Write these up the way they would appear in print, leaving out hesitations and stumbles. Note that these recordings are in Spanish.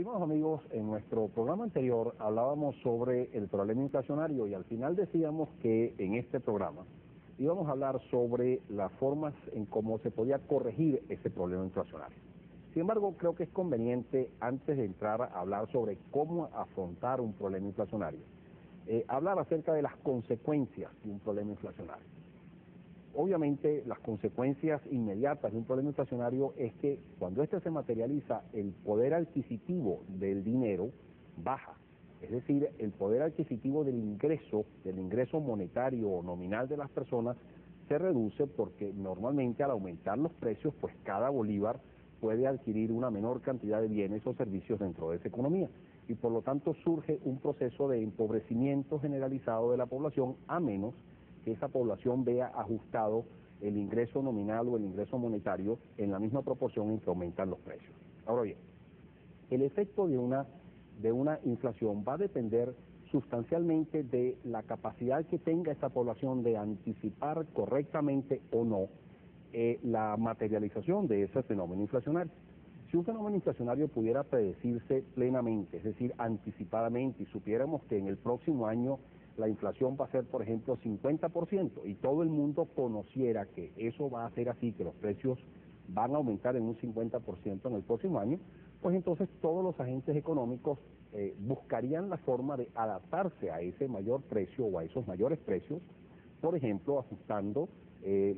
Estimados amigos, en nuestro programa anterior hablábamos sobre el problema inflacionario y al final decíamos que en este programa íbamos a hablar sobre las formas en cómo se podía corregir ese problema inflacionario. Sin embargo, creo que es conveniente, antes de entrar a hablar sobre cómo afrontar un problema inflacionario, hablar acerca de las consecuencias de un problema inflacionario. Obviamente, las consecuencias inmediatas de un problema inflacionario es que cuando éste se materializa, el poder adquisitivo del dinero baja. Es decir, el poder adquisitivo del ingreso monetario o nominal de las personas se reduce porque normalmente al aumentar los precios, pues cada bolívar puede adquirir una menor cantidad de bienes o servicios dentro de esa economía. Y por lo tanto surge un proceso de empobrecimiento generalizado de la población, a menos que esa población vea ajustado el ingreso nominal o el ingreso monetario en la misma proporción en que aumentan los precios. Ahora bien, el efecto de una inflación va a depender sustancialmente de la capacidad que tenga esta población de anticipar correctamente o no la materialización de ese fenómeno inflacionario. Si un fenómeno inflacionario pudiera predecirse plenamente, es decir, anticipadamente, y supiéramos que en el próximo año la inflación va a ser, por ejemplo, 50%, y todo el mundo conociera que eso va a ser así, que los precios van a aumentar en un 50% en el próximo año, pues entonces todos los agentes económicos buscarían la forma de adaptarse a ese mayor precio o a esos mayores precios, por ejemplo, ajustando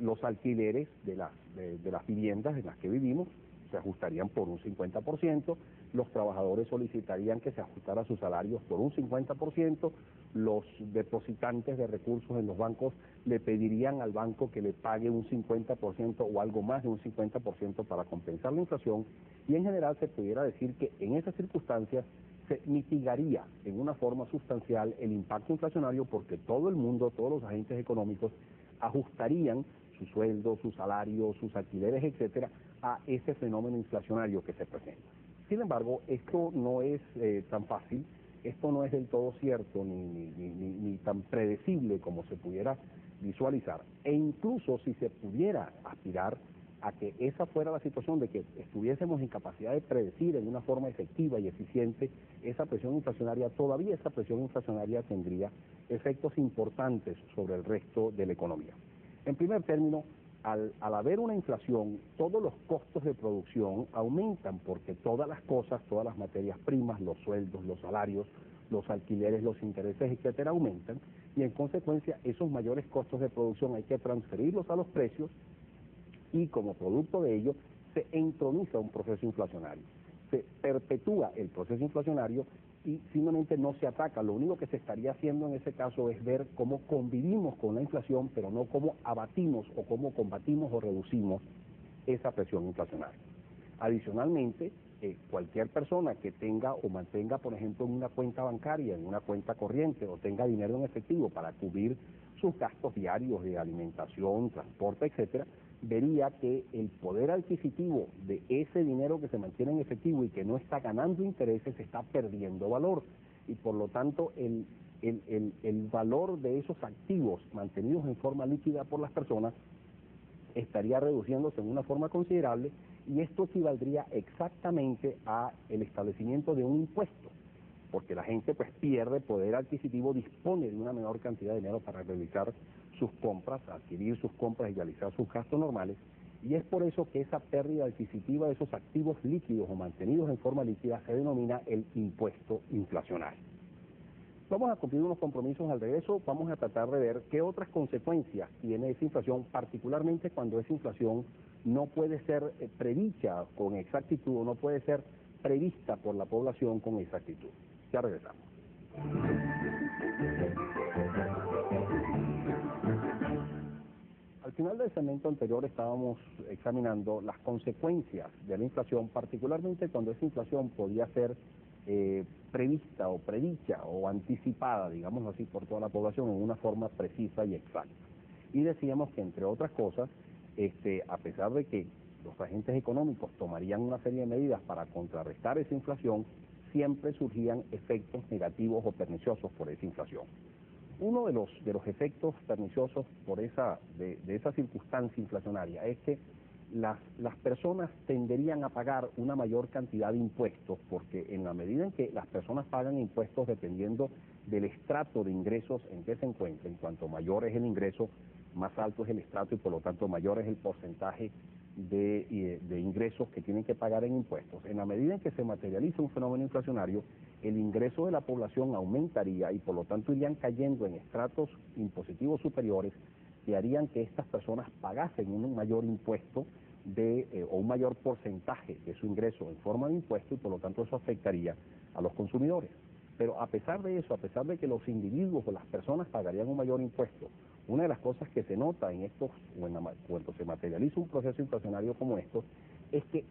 los alquileres de las viviendas en las que vivimos, se ajustarían por un 50%, los trabajadores solicitarían que se ajustara sus salarios por un 50%, los depositantes de recursos en los bancos le pedirían al banco que le pague un 50% o algo más de un 50% para compensar la inflación, y en general se pudiera decir que en esas circunstancias se mitigaría en una forma sustancial el impacto inflacionario porque todo el mundo, todos los agentes económicos ajustarían sus sueldos, sus salarios, sus alquileres, etcétera, a ese fenómeno inflacionario que se presenta. Sin embargo, esto no es tan fácil, esto no es del todo cierto ni tan predecible como se pudiera visualizar. E incluso si se pudiera aspirar a que esa fuera la situación de que estuviésemos en capacidad de predecir en una forma efectiva y eficiente esa presión inflacionaria, todavía esa presión inflacionaria tendría efectos importantes sobre el resto de la economía. En primer término, al haber una inflación, todos los costos de producción aumentan porque todas las cosas, todas las materias primas, los sueldos, los salarios, los alquileres, los intereses, etcétera, aumentan, y en consecuencia esos mayores costos de producción hay que transferirlos a los precios, y como producto de ello se entroniza un proceso inflacionario, se perpetúa el proceso inflacionario y simplemente no se ataca. Lo único que se estaría haciendo en ese caso es ver cómo convivimos con la inflación, pero no cómo abatimos o cómo combatimos o reducimos esa presión inflacionaria. Adicionalmente, cualquier persona que tenga o mantenga, por ejemplo, en una cuenta bancaria, en una cuenta corriente, o tenga dinero en efectivo para cubrir sus gastos diarios de alimentación, transporte, etcétera, vería que el poder adquisitivo de ese dinero que se mantiene en efectivo y que no está ganando intereses está perdiendo valor, y por lo tanto el valor de esos activos mantenidos en forma líquida por las personas estaría reduciéndose en una forma considerable, y esto equivaldría exactamente a el establecimiento de un impuesto, porque la gente pues pierde poder adquisitivo, dispone de una menor cantidad de dinero para realizar sus compras, adquirir sus compras y realizar sus gastos normales, y es por eso que esa pérdida adquisitiva de esos activos líquidos o mantenidos en forma líquida se denomina el impuesto inflacionario. Vamos a cumplir unos compromisos al regreso, vamos a tratar de ver qué otras consecuencias tiene esa inflación, particularmente cuando esa inflación no puede ser predicha con exactitud o no puede ser prevista por la población con exactitud. Ya regresamos. Al final del segmento anterior estábamos examinando las consecuencias de la inflación, particularmente cuando esa inflación podía ser prevista o predicha o anticipada, digamos así, por toda la población en una forma precisa y exacta. Y decíamos que, entre otras cosas, a pesar de que los agentes económicos tomarían una serie de medidas para contrarrestar esa inflación, siempre surgían efectos negativos o perniciosos por esa inflación. Uno de los efectos perniciosos de esa circunstancia inflacionaria es que las personas tenderían a pagar una mayor cantidad de impuestos, porque en la medida en que las personas pagan impuestos dependiendo del estrato de ingresos en que se encuentren, cuanto mayor es el ingreso, más alto es el estrato y por lo tanto mayor es el porcentaje de ingresos que tienen que pagar en impuestos. En la medida en que se materializa un fenómeno inflacionario, el ingreso de la población aumentaría y por lo tanto irían cayendo en estratos impositivos superiores que harían que estas personas pagasen un mayor impuesto o un mayor porcentaje de su ingreso en forma de impuesto y por lo tanto eso afectaría a los consumidores. Pero a pesar de eso, a pesar de que los individuos o las personas pagarían un mayor impuesto, una de las cosas que se nota en estos, cuando se materializa un proceso inflacionario como estos, es que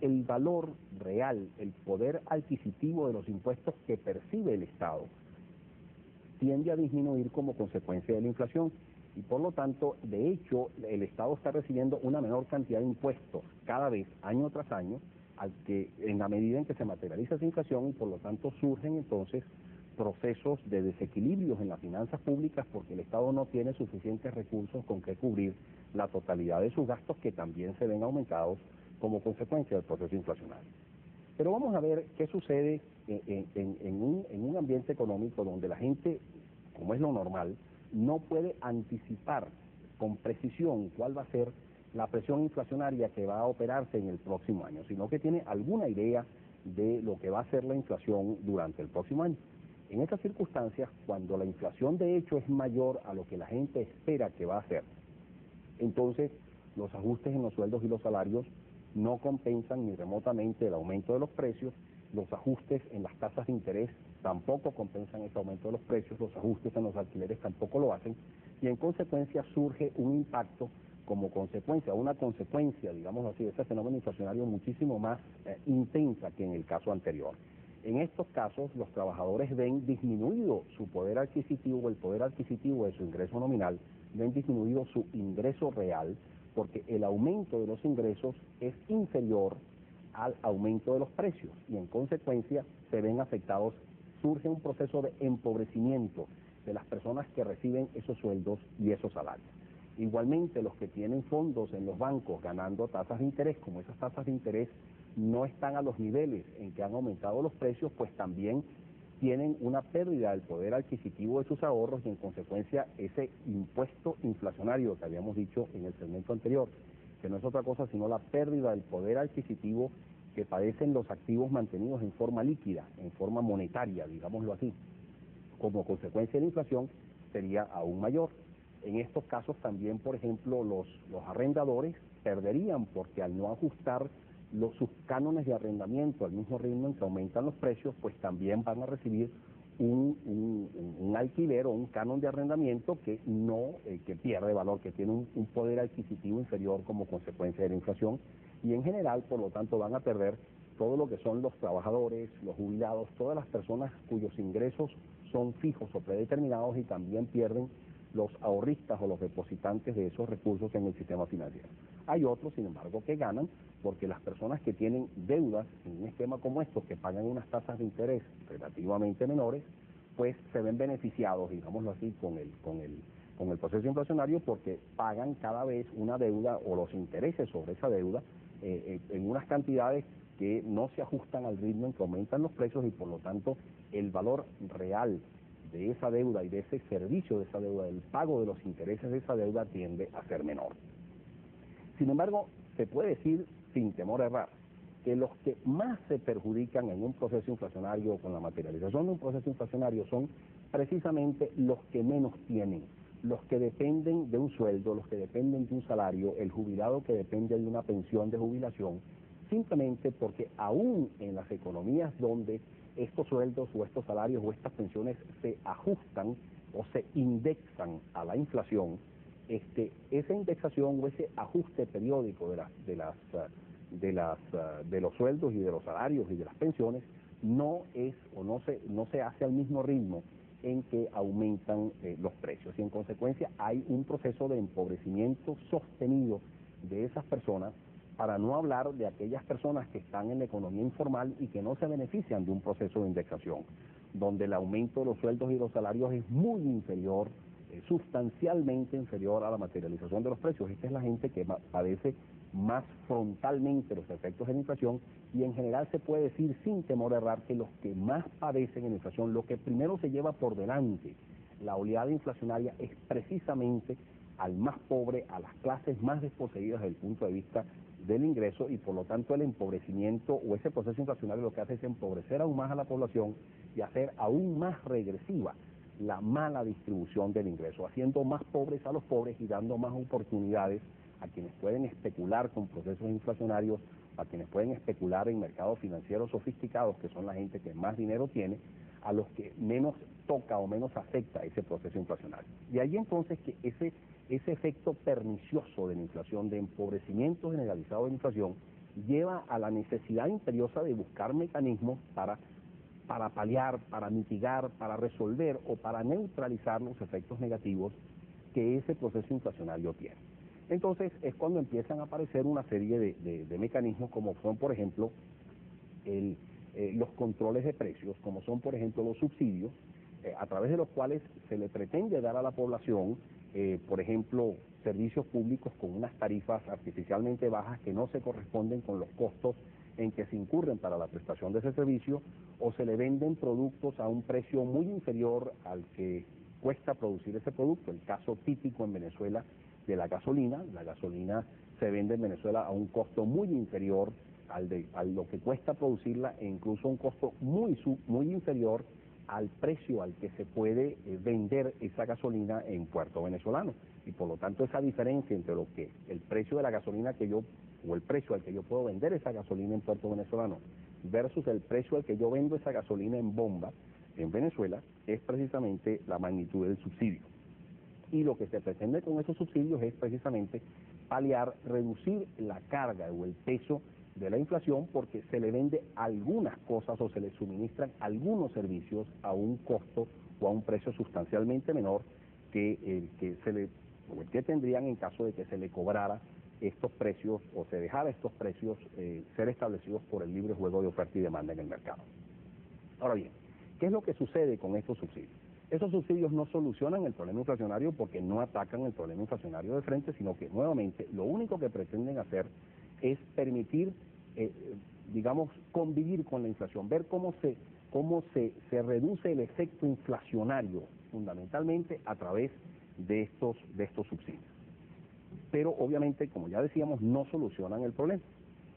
el valor real, el poder adquisitivo de los impuestos que percibe el Estado, tiende a disminuir como consecuencia de la inflación y por lo tanto, de hecho, el Estado está recibiendo una menor cantidad de impuestos cada vez, año tras año, en la medida en que se materializa esa inflación y por lo tanto surgen entonces procesos de desequilibrios en las finanzas públicas porque el Estado no tiene suficientes recursos con que cubrir la totalidad de sus gastos que también se ven aumentados como consecuencia del proceso inflacionario. Pero vamos a ver qué sucede en un ambiente económico donde la gente, como es lo normal, no puede anticipar con precisión cuál va a ser la presión inflacionaria que va a operarse en el próximo año, sino que tiene alguna idea de lo que va a ser la inflación durante el próximo año. En estas circunstancias, cuando la inflación de hecho es mayor a lo que la gente espera que va a ser, entonces los ajustes en los sueldos y los salarios no compensan ni remotamente el aumento de los precios, los ajustes en las tasas de interés tampoco compensan ese aumento de los precios, los ajustes en los alquileres tampoco lo hacen, y en consecuencia surge un impacto como consecuencia, una consecuencia, digamos así, de ese fenómeno inflacionario muchísimo más intensa que en el caso anterior. En estos casos, los trabajadores ven disminuido su poder adquisitivo, el poder adquisitivo de su ingreso nominal, ven disminuido su ingreso real, porque el aumento de los ingresos es inferior al aumento de los precios y en consecuencia se ven afectados, surge un proceso de empobrecimiento de las personas que reciben esos sueldos y esos salarios. Igualmente los que tienen fondos en los bancos ganando tasas de interés, como esas tasas de interés no están a los niveles en que han aumentado los precios, pues también tienen una pérdida del poder adquisitivo de sus ahorros y en consecuencia ese impuesto inflacionario que habíamos dicho en el segmento anterior, que no es otra cosa sino la pérdida del poder adquisitivo que padecen los activos mantenidos en forma líquida, en forma monetaria, digámoslo así, como consecuencia de la inflación sería aún mayor. En estos casos también, por ejemplo, los arrendadores perderían porque al no ajustar sus cánones de arrendamiento al mismo ritmo en que aumentan los precios, pues también van a recibir un alquiler o un canon de arrendamiento que que pierde valor, que tiene un poder adquisitivo inferior como consecuencia de la inflación y en general, por lo tanto, van a perder todo lo que son los trabajadores, los jubilados, todas las personas cuyos ingresos son fijos o predeterminados y también pierden los ahorristas o los depositantes de esos recursos en el sistema financiero. Hay otros, sin embargo, que ganan porque las personas que tienen deudas en un esquema como estos, que pagan unas tasas de interés relativamente menores, pues se ven beneficiados, digámoslo así, con el proceso inflacionario porque pagan cada vez una deuda o los intereses sobre esa deuda en unas cantidades que no se ajustan al ritmo en que aumentan los precios y por lo tanto el valor real de esa deuda y de ese servicio de esa deuda, del pago de los intereses de esa deuda tiende a ser menor. Sin embargo, se puede decir, sin temor a errar, que los que más se perjudican en un proceso inflacionario o con la materialización de un proceso inflacionario son precisamente los que menos tienen, los que dependen de un sueldo, los que dependen de un salario, el jubilado que depende de una pensión de jubilación, simplemente porque aún en las economías donde estos sueldos o estos salarios o estas pensiones se ajustan o se indexan a la inflación, esa indexación o ese ajuste periódico de los sueldos y de los salarios y de las pensiones no se hace al mismo ritmo en que aumentan los precios y en consecuencia hay un proceso de empobrecimiento sostenido de esas personas, para no hablar de aquellas personas que están en la economía informal y que no se benefician de un proceso de indexación, donde el aumento de los sueldos y los salarios es muy inferior sustancialmente inferior a la materialización de los precios. Esta es la gente que padece más frontalmente los efectos de la inflación, y en general se puede decir sin temor a errar que los que más padecen en la inflación, lo que primero se lleva por delante la oleada inflacionaria, es precisamente al más pobre, a las clases más desposeídas desde el punto de vista del ingreso, y por lo tanto el empobrecimiento o ese proceso inflacionario lo que hace es empobrecer aún más a la población y hacer aún más regresiva la mala distribución del ingreso, haciendo más pobres a los pobres y dando más oportunidades a quienes pueden especular con procesos inflacionarios, a quienes pueden especular en mercados financieros sofisticados, que son la gente que más dinero tiene, a los que menos toca o menos afecta ese proceso inflacionario. Y ahí entonces que ese efecto pernicioso de la inflación, de empobrecimiento generalizado de la inflación, lleva a la necesidad imperiosa de buscar mecanismos para paliar, para mitigar, para resolver o para neutralizar los efectos negativos que ese proceso inflacionario tiene. Entonces es cuando empiezan a aparecer una serie de mecanismos, como son, por ejemplo, los controles de precios, como son, por ejemplo, los subsidios, a través de los cuales se le pretende dar a la población, por ejemplo, servicios públicos con unas tarifas artificialmente bajas que no se corresponden con los costos en que se incurren para la prestación de ese servicio, o se le venden productos a un precio muy inferior al que cuesta producir ese producto. El caso típico en Venezuela de la gasolina se vende en Venezuela a un costo muy inferior a lo que cuesta producirla, e incluso a un costo muy inferior al precio al que se puede vender esa gasolina en puerto venezolano. Y por lo tanto esa diferencia entre lo que el precio de la gasolina o el precio al que yo puedo vender esa gasolina en puerto venezolano versus el precio al que yo vendo esa gasolina en bomba en Venezuela, es precisamente la magnitud del subsidio. Y lo que se pretende con esos subsidios es precisamente paliar, reducir la carga o el peso de la inflación, porque se le vende algunas cosas o se le suministran algunos servicios a un costo o a un precio sustancialmente menor que que tendrían en caso de que se le cobrara estos precios o se dejara estos precios ser establecidos por el libre juego de oferta y demanda en el mercado. Ahora bien, ¿qué es lo que sucede con estos subsidios? Esos subsidios no solucionan el problema inflacionario porque no atacan el problema inflacionario de frente, sino que nuevamente lo único que pretenden hacer es permitir, digamos, convivir con la inflación, ver cómo se reduce el efecto inflacionario fundamentalmente a través de estos subsidios. Pero obviamente, como ya decíamos, no solucionan el problema.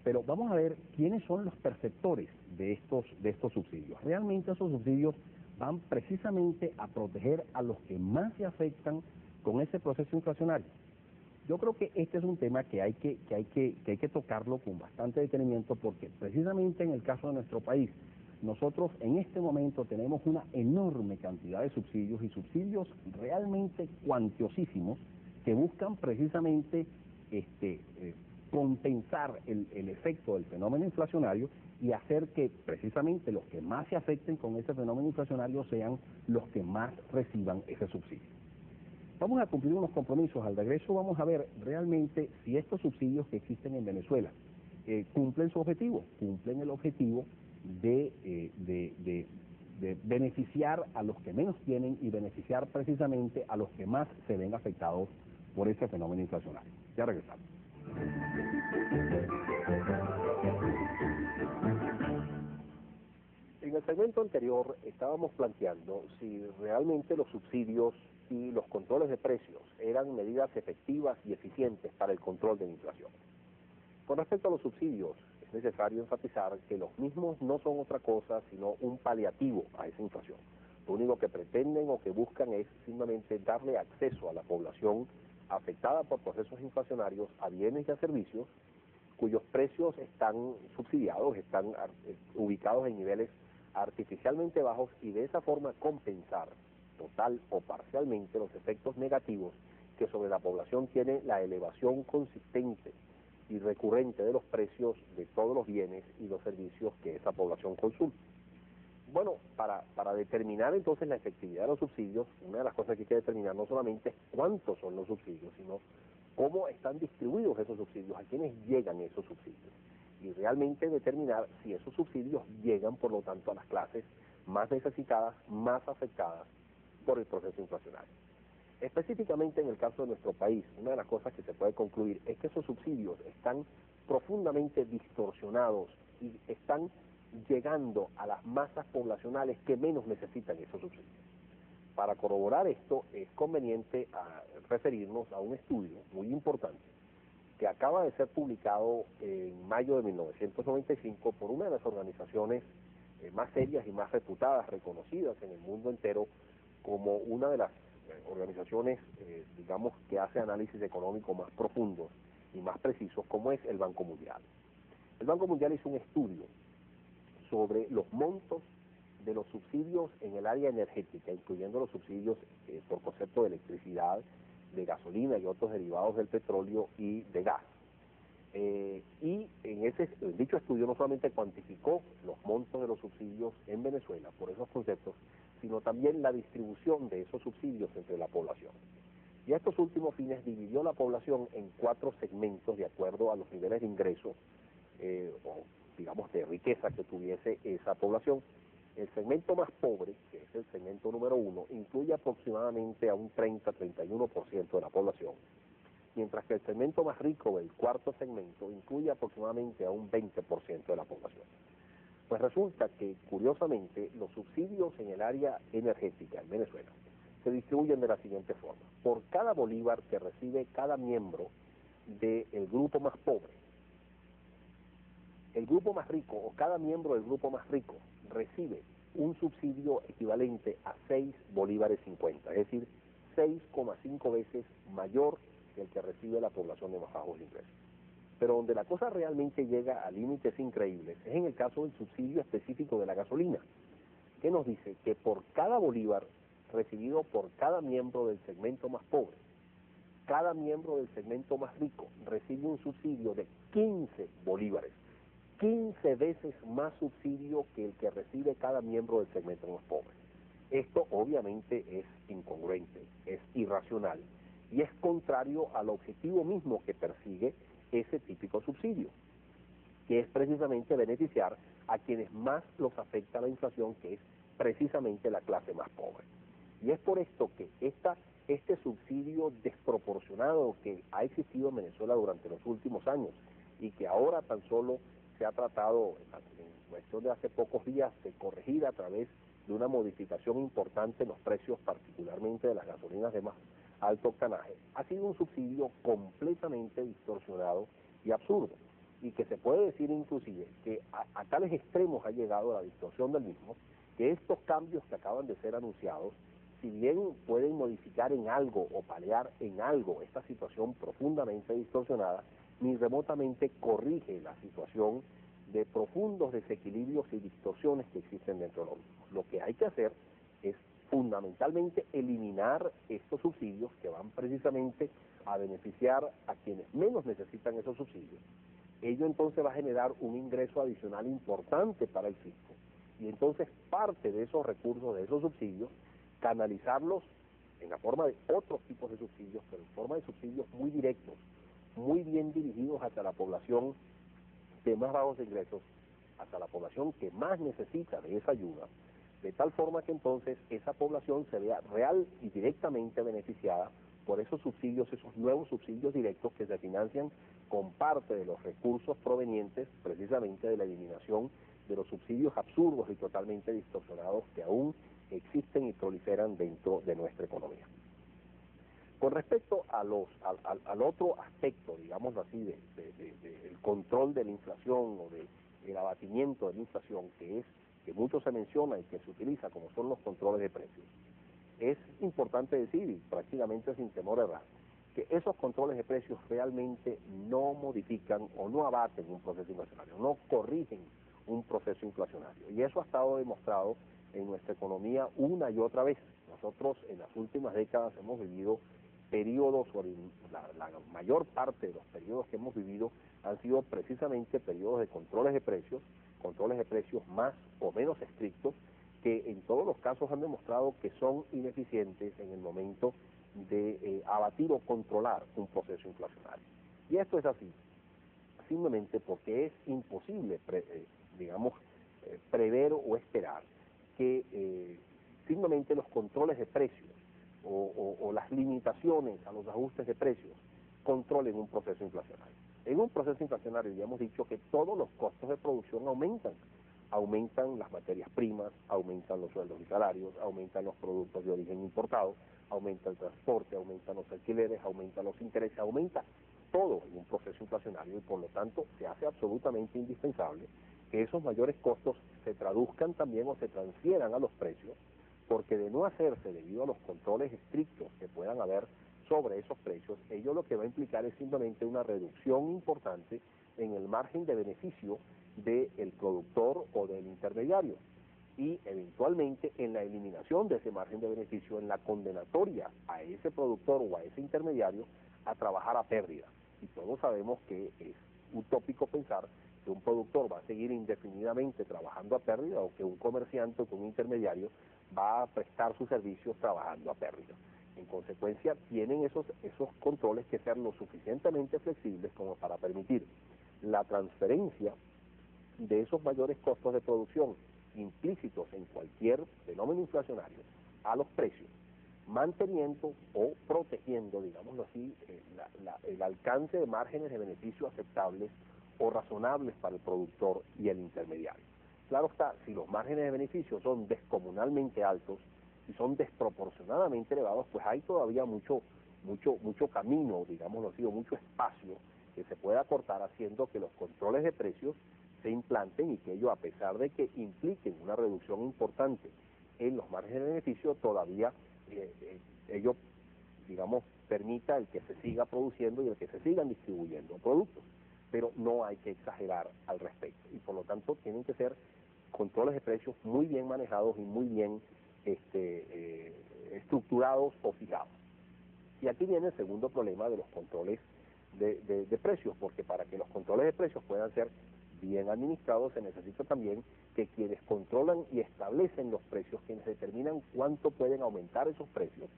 Pero vamos a ver quiénes son los perceptores de estos subsidios. Realmente esos subsidios van precisamente a proteger a los que más se afectan con ese proceso inflacionario. Yo creo que este es un tema que hay que tocarlo con bastante detenimiento, porque precisamente en el caso de nuestro país, nosotros en este momento tenemos una enorme cantidad de subsidios, y subsidios realmente cuantiosísimos, que buscan precisamente compensar el efecto del fenómeno inflacionario y hacer que precisamente los que más se afecten con ese fenómeno inflacionario sean los que más reciban ese subsidio. Vamos a cumplir unos compromisos. Al regreso vamos a ver realmente si estos subsidios que existen en Venezuela cumplen su objetivo, cumplen el objetivo de beneficiar a los que menos tienen y beneficiar precisamente a los que más se ven afectados por ese fenómeno inflacionario. Ya regresamos. En el segmento anterior estábamos planteando si realmente los subsidios y los controles de precios eran medidas efectivas y eficientes para el control de la inflación. Con respecto a los subsidios, es necesario enfatizar que los mismos no son otra cosa sino un paliativo a esa inflación. Lo único que pretenden o que buscan es simplemente darle acceso a la población afectada por procesos inflacionarios a bienes y a servicios cuyos precios están subsidiados, están ubicados en niveles artificialmente bajos, y de esa forma compensar total o parcialmente los efectos negativos que sobre la población tiene la elevación consistente y recurrente de los precios de todos los bienes y los servicios que esa población consume. Bueno, para determinar entonces la efectividad de los subsidios, una de las cosas que hay que determinar no solamente es cuántos son los subsidios, sino cómo están distribuidos esos subsidios, a quiénes llegan esos subsidios, y realmente determinar si esos subsidios llegan, por lo tanto, a las clases más necesitadas, más afectadas por el proceso inflacionario. Específicamente en el caso de nuestro país, una de las cosas que se puede concluir es que esos subsidios están profundamente distorsionados y están llegando a las masas poblacionales que menos necesitan esos subsidios. Para corroborar esto es conveniente referirnos a un estudio muy importante que acaba de ser publicado en mayo de 1995 por una de las organizaciones más serias y más reputadas, reconocidas en el mundo entero como una de las organizaciones, digamos, que hace análisis económico más profundos y más precisos, como es el Banco Mundial. El Banco Mundial hizo un estudio sobre los montos de los subsidios en el área energética, incluyendo los subsidios por concepto de electricidad, de gasolina y otros derivados del petróleo y de gas. Y en dicho estudio no solamente cuantificó los montos de los subsidios en Venezuela por esos conceptos, sino también la distribución de esos subsidios entre la población. Y a estos últimos fines dividió la población en 4 segmentos de acuerdo a los niveles de ingresos o digamos de riqueza que tuviese esa población. El segmento más pobre, que es el segmento número 1, incluye aproximadamente a un 30-31% de la población, mientras que el segmento más rico, el cuarto segmento, incluye aproximadamente a un 20% de la población. Pues resulta que, curiosamente, los subsidios en el área energética en Venezuela se distribuyen de la siguiente forma. Por cada bolívar que recibe cada miembro del grupo más pobre, el grupo más rico o cada miembro del grupo más rico recibe un subsidio equivalente a 6 bolívares 50, es decir, 6,5 veces mayor que el que recibe la población de más bajos ingresos. Pero donde la cosa realmente llega a límites increíbles es en el caso del subsidio específico de la gasolina, que nos dice que por cada bolívar recibido por cada miembro del segmento más pobre, cada miembro del segmento más rico recibe un subsidio de 15 bolívares, 15 veces más subsidio que el que recibe cada miembro del segmento más pobre. Esto obviamente es incongruente, es irracional y es contrario al objetivo mismo que persigue ese típico subsidio, que es precisamente beneficiar a quienes más los afecta la inflación, que es precisamente la clase más pobre. Y es por esto que este subsidio desproporcionado que ha existido en Venezuela durante los últimos años y que ahora tan solo se ha tratado en cuestión de hace pocos días de corregir a través de una modificación importante en los precios, particularmente de las gasolinas de más alto octanaje, ha sido un subsidio completamente distorsionado y absurdo, y que se puede decir inclusive que a tales extremos ha llegado la distorsión del mismo, que estos cambios que acaban de ser anunciados, si bien pueden modificar en algo o paliar en algo esta situación profundamente distorsionada, ni remotamente corrige la situación de profundos desequilibrios y distorsiones que existen dentro de lo mismo. Lo que hay que hacer es fundamentalmente eliminar estos subsidios que van precisamente a beneficiar a quienes menos necesitan esos subsidios. Ello entonces va a generar un ingreso adicional importante para el fisco y entonces parte de esos recursos, de esos subsidios, canalizarlos en la forma de otros tipos de subsidios, pero en forma de subsidios muy directos, muy bien dirigidos hacia la población de más bajos ingresos, hacia la población que más necesita de esa ayuda, de tal forma que entonces esa población se vea real y directamente beneficiada por esos subsidios, esos nuevos subsidios directos que se financian con parte de los recursos provenientes precisamente de la eliminación de los subsidios absurdos y totalmente distorsionados que aún existen y proliferan dentro de nuestra economía. Con respecto al otro aspecto, digamos así, del control de la inflación o del abatimiento de la inflación, que mucho se menciona y que se utiliza como son los controles de precios, es importante decir, y prácticamente sin temor a errar, que esos controles de precios realmente no modifican o no abaten un proceso inflacionario, no corrigen un proceso inflacionario. Y eso ha estado demostrado en nuestra economía una y otra vez. Nosotros en las últimas décadas hemos vivido periodos, o la mayor parte de los periodos que hemos vivido han sido precisamente periodos de controles de precios más o menos estrictos, que en todos los casos han demostrado que son ineficientes en el momento de abatir o controlar un proceso inflacionario. Y esto es así, simplemente porque es imposible, prever o esperar que simplemente los controles de precios o las limitaciones a los ajustes de precios controlen un proceso inflacionario. En un proceso inflacionario ya hemos dicho que todos los costos de producción aumentan. Aumentan las materias primas, aumentan los sueldos y salarios, aumentan los productos de origen importado, aumenta el transporte, aumentan los alquileres, aumentan los intereses, aumenta todo en un proceso inflacionario y por lo tanto se hace absolutamente indispensable que esos mayores costos se traduzcan también o se transfieran a los precios, porque de no hacerse debido a los controles estrictos que puedan haber sobre esos precios, ello lo que va a implicar es simplemente una reducción importante en el margen de beneficio del productor o del intermediario y eventualmente en la eliminación de ese margen de beneficio, en la condenatoria a ese productor o a ese intermediario a trabajar a pérdida. Y todos sabemos que es utópico pensar que un productor va a seguir indefinidamente trabajando a pérdida o que un comerciante o que un intermediario va a prestar sus servicios trabajando a pérdida. En consecuencia, tienen esos controles que ser lo suficientemente flexibles como para permitir la transferencia de esos mayores costos de producción implícitos en cualquier fenómeno inflacionario a los precios, manteniendo o protegiendo, digámoslo así, el alcance de márgenes de beneficio aceptables o razonables para el productor y el intermediario. Claro está, si los márgenes de beneficio son descomunalmente altos y son desproporcionadamente elevados, pues hay todavía mucho camino, digámoslo así, o mucho espacio que se pueda cortar haciendo que los controles de precios se implanten y que ello, a pesar de que impliquen una reducción importante en los márgenes de beneficio, todavía ello, digamos, permita el que se siga produciendo y el que se sigan distribuyendo productos. Pero no hay que exagerar al respecto y por lo tanto tienen que ser controles de precios muy bien manejados y muy bien estructurados o fijados. Y aquí viene el segundo problema de los controles de precios, porque para que los controles de precios puedan ser bien administrados se necesita también que quienes controlan y establecen los precios, quienes determinan cuánto pueden aumentar esos precios,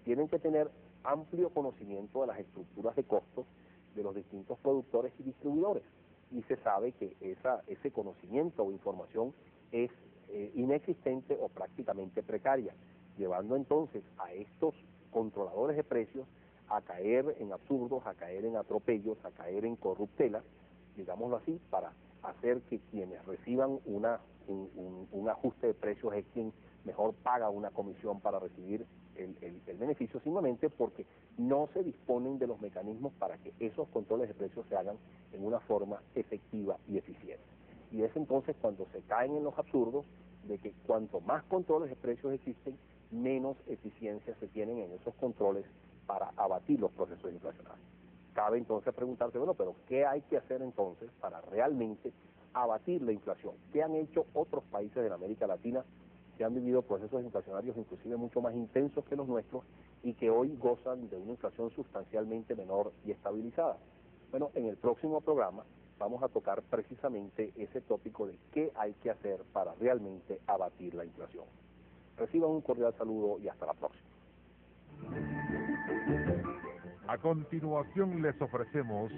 tienen que tener amplio conocimiento de las estructuras de costos de los distintos productores y distribuidores. Y se sabe que ese conocimiento o información es inexistente o prácticamente precaria, llevando entonces a estos controladores de precios a caer en absurdos, a caer en atropellos, a caer en corruptelas, digámoslo así, para hacer que quienes reciban un ajuste de precios es quien mejor paga una comisión para recibir el beneficio, simplemente porque no se disponen de los mecanismos para que esos controles de precios se hagan en una forma efectiva y eficiente. Y es entonces cuando se caen en los absurdos de que cuanto más controles de precios existen, menos eficiencia se tienen en esos controles para abatir los procesos inflacionarios. Cabe entonces preguntarse, bueno, pero ¿qué hay que hacer entonces para realmente abatir la inflación? ¿Qué han hecho otros países de la América Latina que han vivido procesos inflacionarios inclusive mucho más intensos que los nuestros y que hoy gozan de una inflación sustancialmente menor y estabilizada? Bueno, en el próximo programa vamos a tocar precisamente ese tópico de qué hay que hacer para realmente abatir la inflación. Reciban un cordial saludo y hasta la próxima. A continuación les ofrecemos